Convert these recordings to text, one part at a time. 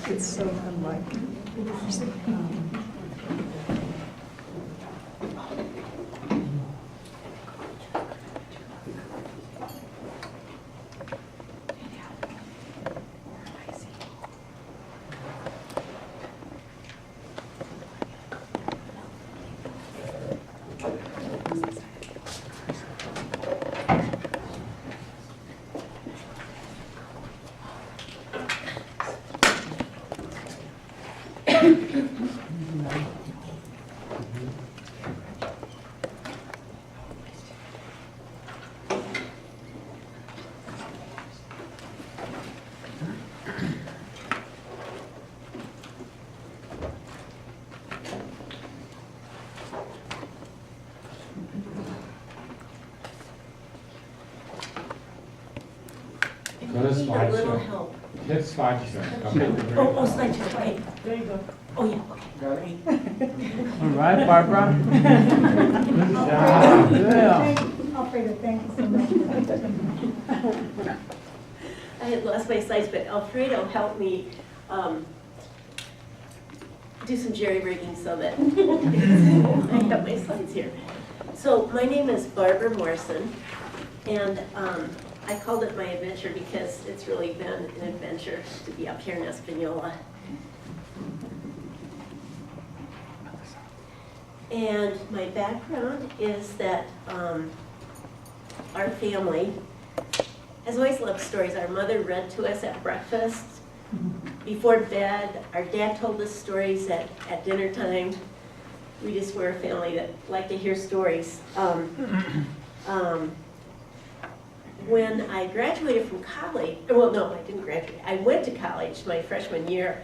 It's so unlike. A little help. Hit slideshow. Oh, slideshow, okay. There you go. Oh, yeah, okay. All right, Barbara. Good job. Yeah. Alfredo, thank you so much. I had lost my slides, but Alfredo helped me do some jerry-rigging so that I have my slides here. So my name is Barbara Morrison, and I called it my adventure because it's really been an adventure to be up here in Espanola. And my background is that our family has always loved stories. Our mother read to us at breakfast, before bed. Our dad told us stories at dinner time. We just were a family that liked to hear stories. When I graduated from college, well, no, I didn't graduate. I went to college my freshman year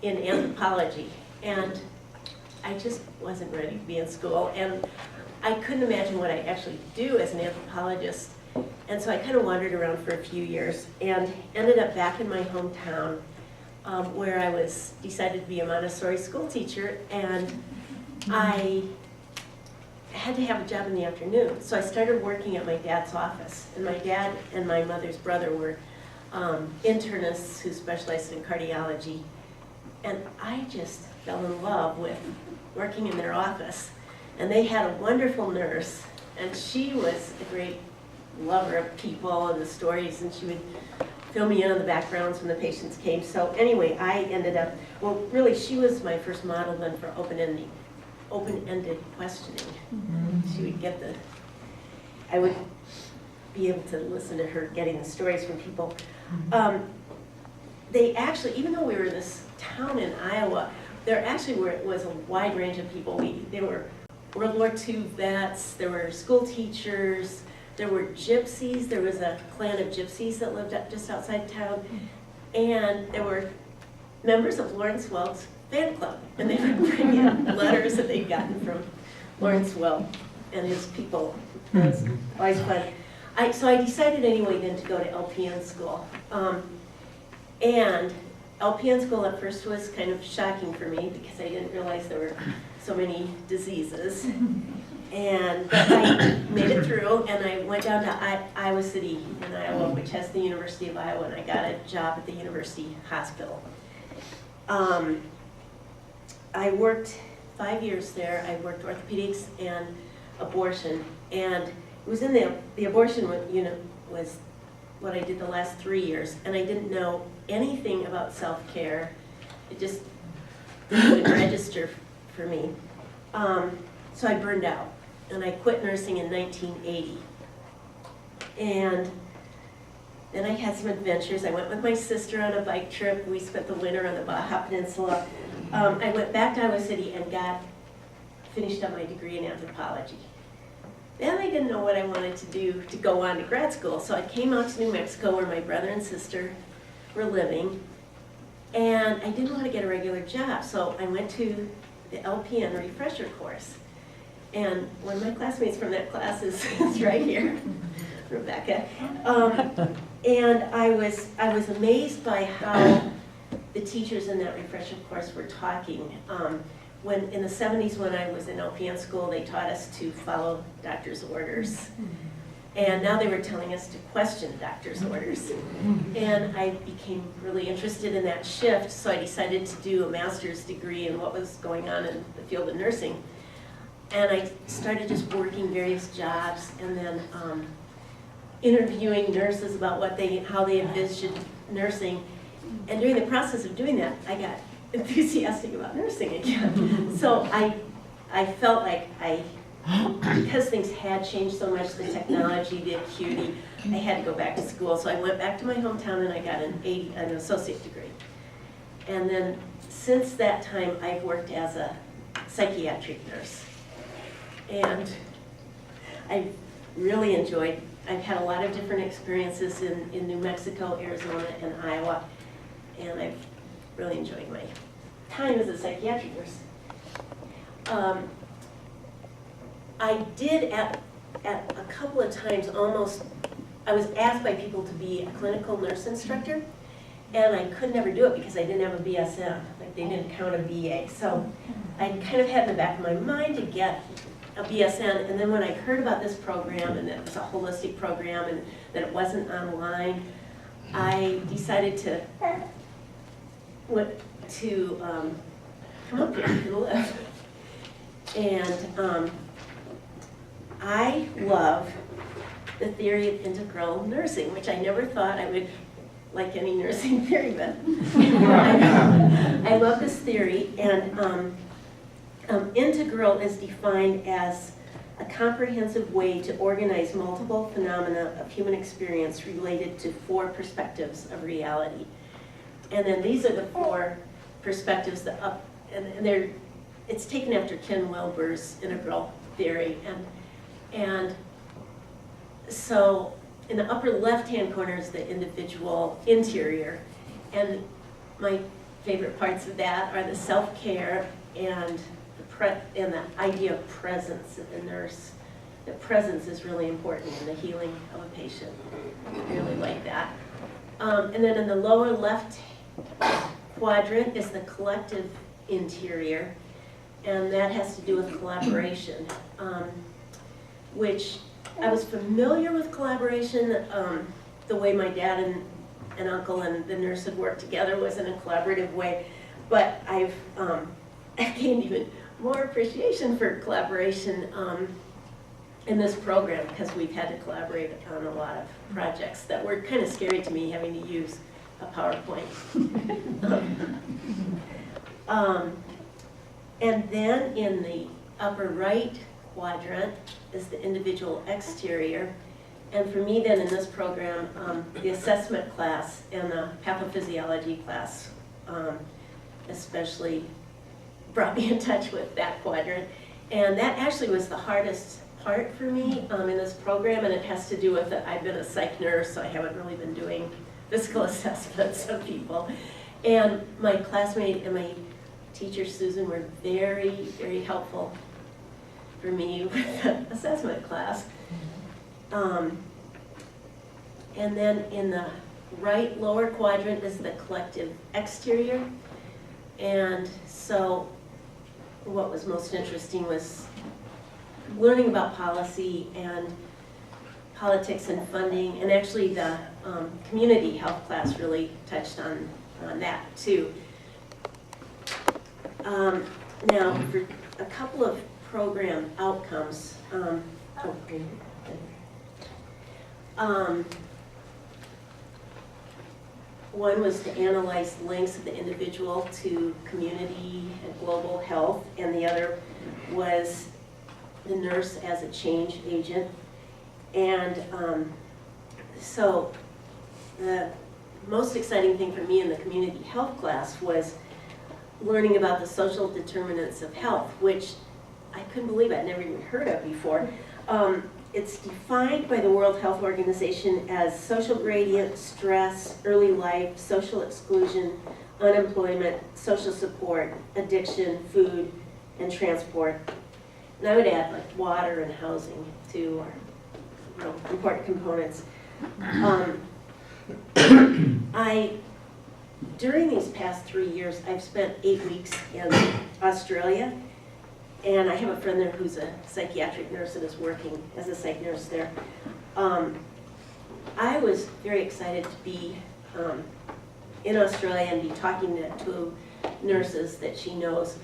in anthropology, and I just wasn't ready to be in school, and I couldn't imagine what I'd actually do as an anthropologist. And so I kind of wandered around for a few years and ended up back in my hometown where I decided to be a Montessori school teacher, and I had to have a job in the afternoon. So I started working at my dad's office, and my dad and my mother's brother were internists who specialized in cardiology, and I just fell in love with working in their office. And they had a wonderful nurse, and she was a great lover of people and the stories, and she would fill me in on the backgrounds when the patients came. So anyway, I ended up, well, really, she was my first model then for open-ended questioning. She would get I would be able to listen to her getting the stories from people. They actually, even though we were in this town in Iowa, there actually was a wide range of people. There were World War II vets, there were school teachers, there were gypsies. There was a clan of gypsies that lived just outside town, and there were members of Lawrence Weld's fan club, and they would bring in letters that they'd gotten from Lawrence Weld and his people. It was always fun. So I decided anyway then to go to LPN school. And LPN school at first was kind of shocking for me because I didn't realize there were so many diseases. But I made it through, and I went down to Iowa City in Iowa, which has the University of Iowa, and I got a job at the University Hospital. I worked 5 years there. I worked orthopedics and abortion, and it was in the abortion unit was what I did the last 3 years, and I didn't know anything about self-care. It just didn't register for me. So I burned out, and I quit nursing in 1980. And then I had some adventures. I went with my sister on a bike trip. We spent the winter on the Baja Peninsula. I went back to Iowa City and finished up my degree in anthropology. Then I didn't know what I wanted to do to go on to grad school, so I came out to New Mexico where my brother and sister were living, and I didn't want to get a regular job, so I went to the LPN refresher course. And one of my classmates from that class is right here, Rebecca. And I was amazed by how the teachers in that refresher course were talking. When in the 70s, when I was in LPN school, they taught us to follow doctor's orders. And now they were telling us to question doctor's orders. And I became really interested in that shift, so I decided to do a master's degree in what was going on in the field of nursing. And I started just working various jobs and then interviewing nurses about how they envisioned nursing. And during the process of doing that, I got enthusiastic about nursing again. So I felt like because things had changed so much, the technology, the acuity, I had to go back to school. So I went back to my hometown and I got an associate degree. And then since that time, I've worked as a psychiatric nurse. And I've really enjoyed, I've had a lot of different experiences in New Mexico, Arizona, and Iowa. And I've really enjoyed my time as a psychiatric nurse. I did at a couple of times I was asked by people to be a clinical nurse instructor, and I could never do it because I didn't have a BSN, like they didn't count a BA. So I kind of had in the back of my mind to get a BSN, and then when I heard about this program and that it was a holistic program and that it wasn't online, I decided to come up here and live. And I love the theory of integral nursing, which I never thought I would like any nursing theory, but I love this theory. And integral is defined as a comprehensive way to organize multiple phenomena of human experience related to 4 perspectives of reality. And then these are the 4 perspectives and it's taken after Ken Wilber's integral theory. And so in the upper left-hand corner is the individual interior. And my favorite parts of that are the self-care and the idea of presence in the nurse. The presence is really important in the healing of a patient. I really like that. And then in the lower left quadrant is the collective interior, and that has to do with collaboration, which I was familiar with collaboration. The way my dad and uncle and the nurse had worked together was in a collaborative way, but I've gained even more appreciation for collaboration in this program because we've had to collaborate on a lot of projects that were kind of scary to me, having to use a PowerPoint. And then in the upper right quadrant is the individual exterior. And for me then in this program, the assessment class and the pathophysiology class especially brought me in touch with that quadrant. And that actually was the hardest part for me in this program, and it has to do with that I've been a psych nurse, so I haven't really been doing physical assessments of people. And my classmate and my teacher, Susan, were very, very helpful for me with the assessment class. And then in the right lower quadrant is the collective exterior. And so what was most interesting was learning about policy and politics and funding, and actually the community health class really touched on that too. Now, for a couple of program outcomes, one was to analyze links of the individual to community and global health, and the other was the nurse as a change agent. And so the most exciting thing for me in the community health class was learning about the social determinants of health, which I couldn't believe I'd never even heard of before. It's defined by the World Health Organization as social gradient, stress, early life, social exclusion, unemployment, social support, addiction, food, and transport. And I would add like water and housing too, are real important components. during these past 3 years, I've spent 8 weeks in Australia, and I have a friend there who's a psychiatric nurse and is working as a psych nurse there. I was very excited to be in Australia and be talking to nurses that she knows.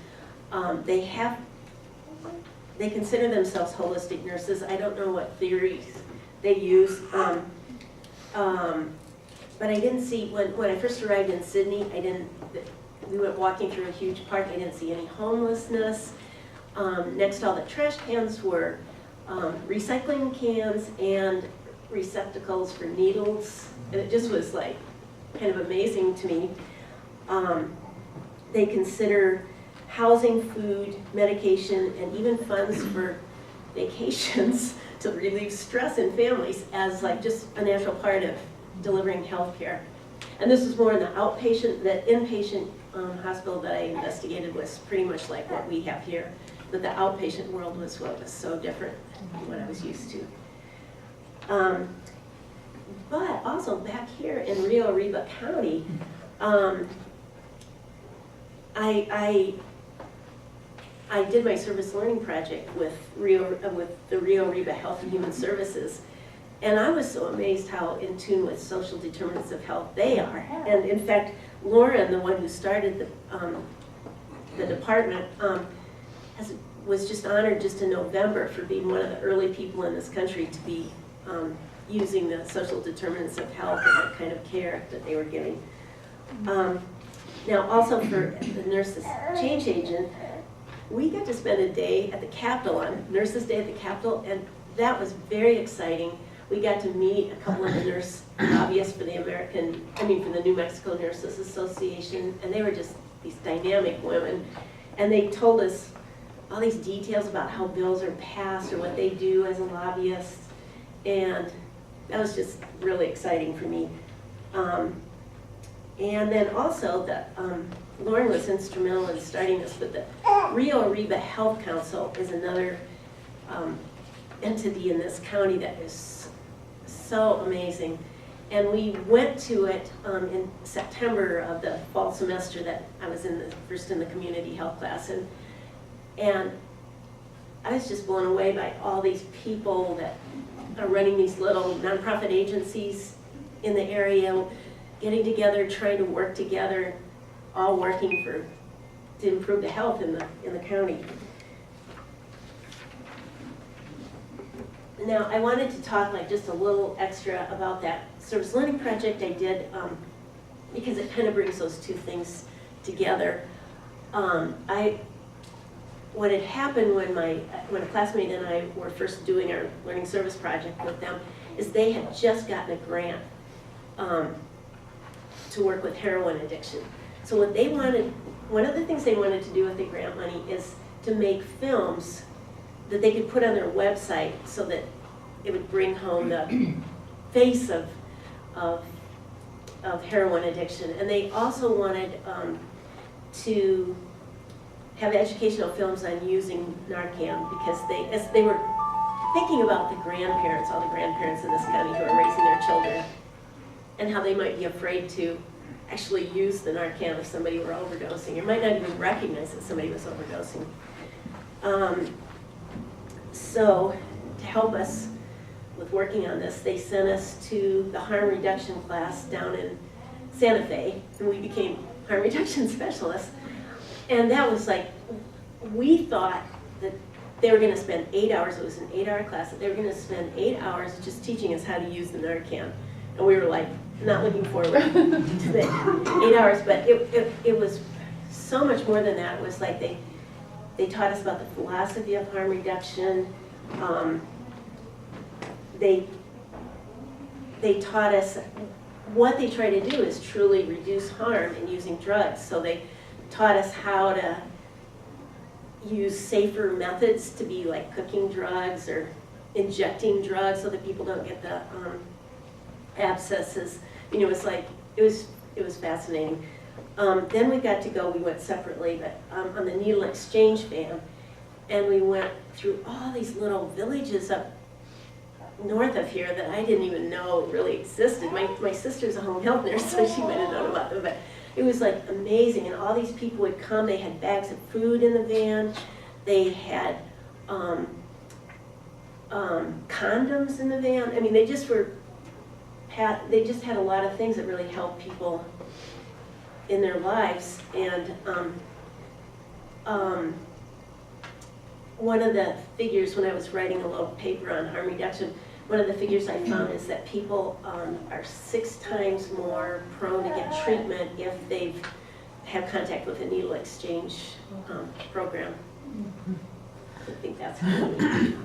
They consider themselves holistic nurses. I don't know what theories they use. But I didn't see, when I first arrived in Sydney, we went walking through a huge park, I didn't see any homelessness. Next to all the trash cans were recycling cans and receptacles for needles. And it just was like kind of amazing to me. They consider housing, food, medication, and even funds for vacations to relieve stress in families as like just a natural part of delivering health care. And this was more in the outpatient. The inpatient hospital that I investigated was pretty much like what we have here. But the outpatient world was what was so different than what I was used to. But also back here in Rio Arriba County, I did my service learning project with the Rio Arriba Health and Human Services. And I was so amazed how in tune with social determinants of health they are. And in fact, Lauren, the one who started the department, was just honored just in November for being one of the early people in this country to be using the social determinants of health and the kind of care that they were giving. Now also for the Nurses Change Agent, we got to spend a day at the Capitol, on Nurses Day at the Capitol, and that was very exciting. We got to meet a couple of the nurse lobbyists for the for the New Mexico Nurses Association, and they were just these dynamic women. And they told us all these details about how bills are passed or what they do as a lobbyist. And that was just really exciting for me. And then also, Lauren was instrumental in starting this, but the Rio Arriba Health Council is another entity in this county that is so amazing. And we went to it in September of the fall semester that I was first in the community health class. And I was just blown away by all these people that are running these little nonprofit agencies in the area, getting together, trying to work together, all working to improve the health in the county. Now, I wanted to talk like just a little extra about that service learning project I did because it kind of brings those two things together. What had happened when a classmate and I were first doing our learning service project with them is they had just gotten a grant to work with heroin addiction. So what they wanted, one of the things they wanted to do with the grant money is to make films that they could put on their website so that it would bring home the face of heroin addiction. And they also wanted to have educational films on using Narcan because as they were thinking about the grandparents, all the grandparents in this county who are raising their children, and how they might be afraid to actually use the Narcan if somebody were overdosing, or might not even recognize that somebody was overdosing. So to help us with working on this, they sent us to the harm reduction class down in Santa Fe, and we became harm reduction specialists. And that was like, we thought that they were going to spend 8 hours, it was an 8-hour class, that they were going to spend 8 hours just teaching us how to use the Narcan. And we were like, not looking forward to the 8 hours, but it was so much more than that. It was like they taught us about the philosophy of harm reduction. They taught us what they try to do is truly reduce harm in using drugs. So they taught us how to use safer methods to be like cooking drugs or injecting drugs so that people don't get the abscesses. You know, it was like, it was fascinating. Then we got to go, we went separately, but on the needle exchange van, and we went through all these little villages up north of here that I didn't even know really existed. My sister's a home health nurse, so she might have known about them, but it was like amazing, and all these people would come. They had bags of food in the van. They had condoms in the van. I mean, they just had a lot of things that really helped people in their lives. And one of the figures, when I was writing a little paper on harm reduction, one of the figures I found is that people are 6 times more prone to get treatment if they've have contact with a needle exchange program. I think that's cool.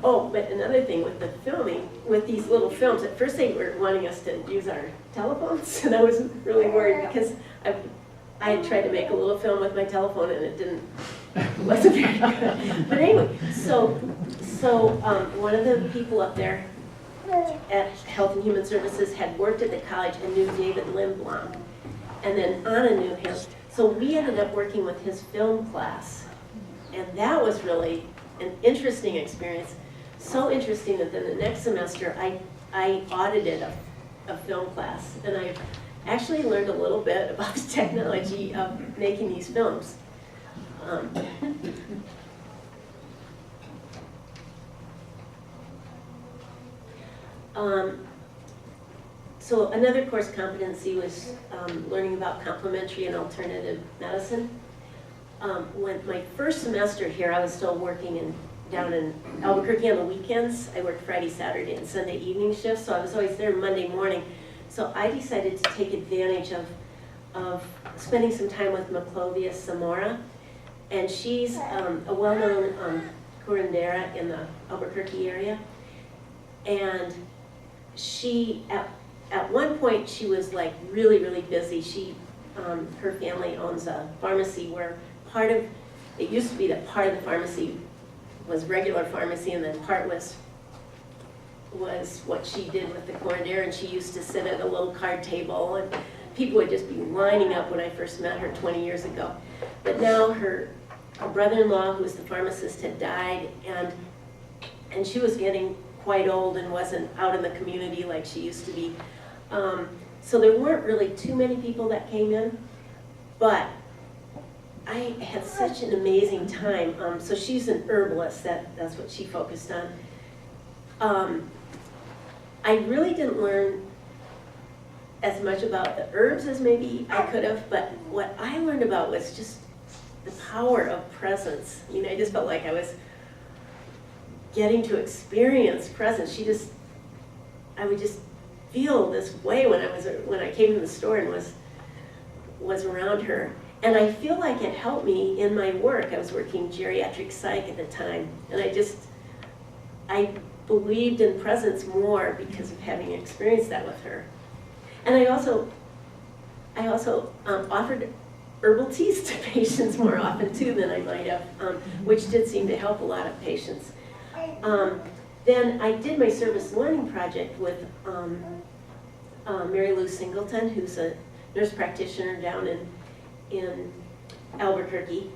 Oh, but another thing with the filming, with these little films, at first they were wanting us to use our telephones, and I was really worried because I had tried to make a little film with my telephone and it wasn't very good. But anyway, so one of the people up there at Health and Human Services had worked at the college and knew David Lindblom. And then Anna knew him. So we ended up working with his film class. And that was really an interesting experience. So interesting that then the next semester I audited a film class. And I actually learned a little bit about the technology of making these films. So another course competency was learning about complementary and alternative medicine. When my first semester here, I was still working down in Albuquerque on the weekends. I worked Friday, Saturday, and Sunday evening shifts, so I was always there Monday morning. So I decided to take advantage of spending some time with Maclovia Zamora, and she's a well-known curandera in the Albuquerque area. And she, at one point, she was like really, really busy. Her family owns a pharmacy where it used to be that part of the pharmacy was regular pharmacy, and then part was what she did with the curandera, and she used to sit at a little card table, and people would just be lining up when I first met her 20 years ago. But now her brother-in-law, who was the pharmacist, had died, and she was getting quite old and wasn't out in the community like she used to be. So there weren't really too many people that came in, but I had such an amazing time. So she's an herbalist, that's what she focused on. I really didn't learn as much about the herbs as maybe I could have, but what I learned about was just the power of presence. You know, I just felt like I was getting to experience presence. I would just feel this way when I came to the store and was around her. And I feel like it helped me in my work. I was working geriatric psych at the time, and I believed in presence more because of having experienced that with her. And I also offered herbal teas to patients more often too than I might have, which did seem to help a lot of patients. Then I did my service learning project with Mary Lou Singleton, who's a nurse practitioner down in Albuquerque.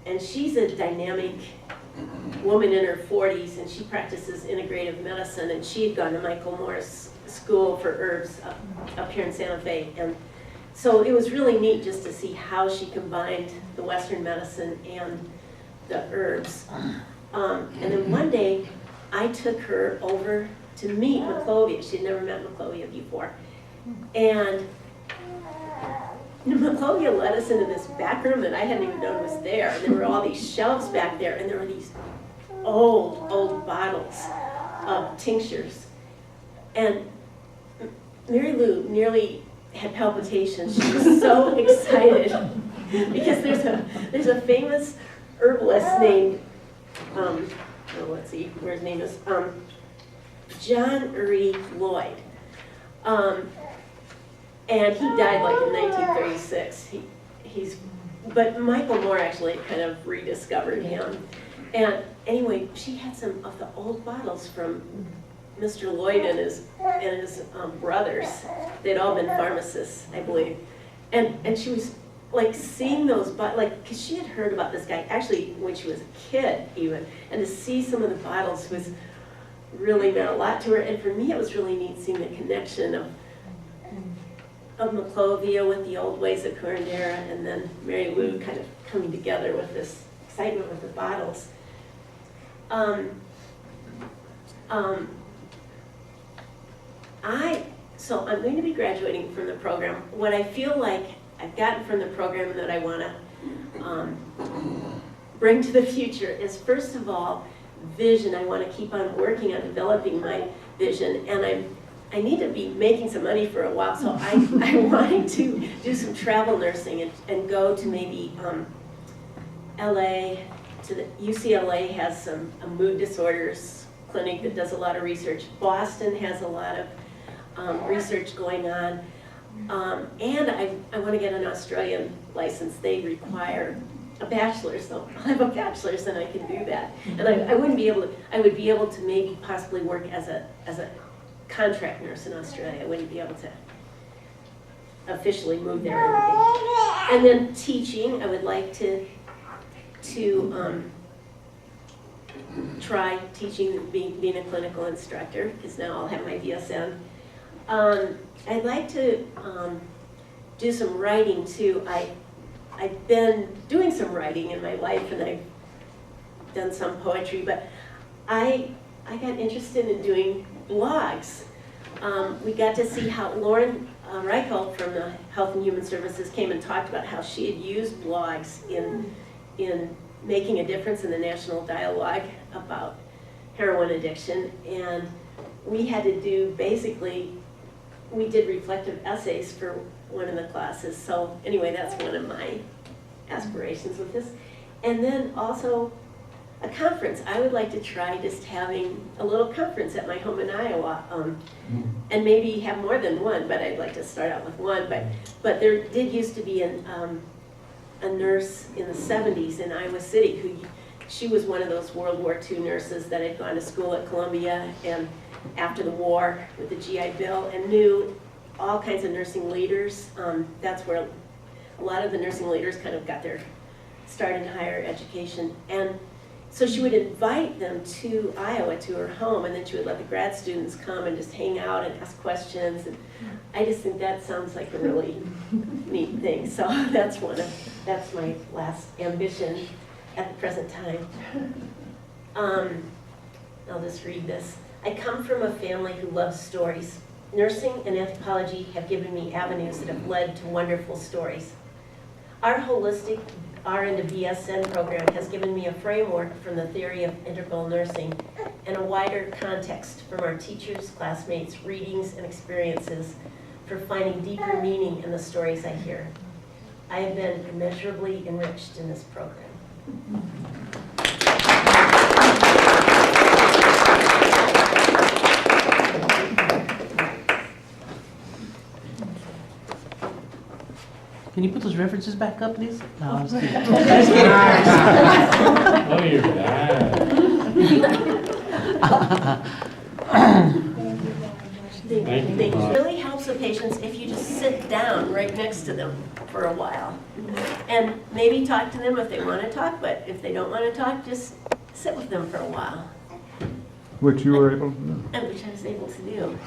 And she's a dynamic woman in her 40s, and she practices integrative medicine, and she had gone to Michael Moore's School for Herbs up here in Santa Fe. And so it was really neat just to see how she combined the Western medicine and the herbs. And then one day, I took her over to meet Maclovia. She'd never met Maclovia before. And Maclovia led us into this back room that I hadn't even known was there. And there were all these shelves back there, and there were these old bottles of tinctures. And Mary Lou nearly had palpitations. She was so excited because there's a famous herbalist named let's see where his name is, John Uri Lloyd, and he died like in 1936. But Michael Moore actually kind of rediscovered him. And anyway, she had some of the old bottles from Mr. Lloyd and his brothers. They'd all been pharmacists, I believe. And she was like seeing those, because she had heard about this guy actually when she was a kid even, and to see some of the bottles really meant a lot to her. And for me, it was really neat seeing the connection of Maclovia with the old ways of Curandera, and then Mary Lou kind of coming together with this excitement with the bottles. So I'm going to be graduating from the program. What I feel like I've gotten from the program that I want to bring to the future is, first of all, vision. I want to keep on working on developing my vision, and I need to be making some money for a while, so I'm wanting to do some travel nursing and go to maybe LA, to the UCLA has a mood disorders clinic that does a lot of research. Boston has a lot of research going on. And I want to get an Australian license. They require a bachelor's, so I'll have a bachelor's and I can do that. And I would be able to maybe possibly work as a contract nurse in Australia. I wouldn't be able to officially move there or anything. And then teaching, I would like to try teaching, being a clinical instructor, because now I'll have my BSN. I'd like to do some writing too. I've been doing some writing in my life, and I've done some poetry, but I got interested in doing blogs. We got to see how Lauren Reichelt from the Health and Human Services came and talked about how she had used blogs in making a difference in the national dialogue about heroin addiction. And we had to do, basically, we did reflective essays for one of the classes. So anyway, that's one of my aspirations with this. And then also a conference. I would like to try just having a little conference at my home in Iowa, and maybe have more than one, but I'd like to start out with one. But there did used to be a nurse in the 70s in Iowa City she was one of those World War II nurses that had gone to school at Columbia and after the war with the GI Bill, and knew all kinds of nursing leaders. That's where a lot of the nursing leaders kind of got their start in higher education. And so she would invite them to Iowa, to her home, and then she would let the grad students come and just hang out and ask questions. And I just think that sounds like a really neat thing. So that's my last ambition at the present time. I'll just read this. I come from a family who loves stories. Nursing and anthropology have given me avenues that have led to wonderful stories. Our holistic RN to BSN program has given me a framework from the theory of integral nursing and a wider context from our teachers, classmates, readings, and experiences for finding deeper meaning in the stories I hear. I have been immeasurably enriched in this program. Can you put those references back up, please? No, I'm just kidding. Oh, you're bad. It really helps the patients if you just sit down right next to them for a while. And maybe talk to them if they want to talk, but if they don't want to talk, just sit with them for a while. Which you were able to do. And which I was able to do.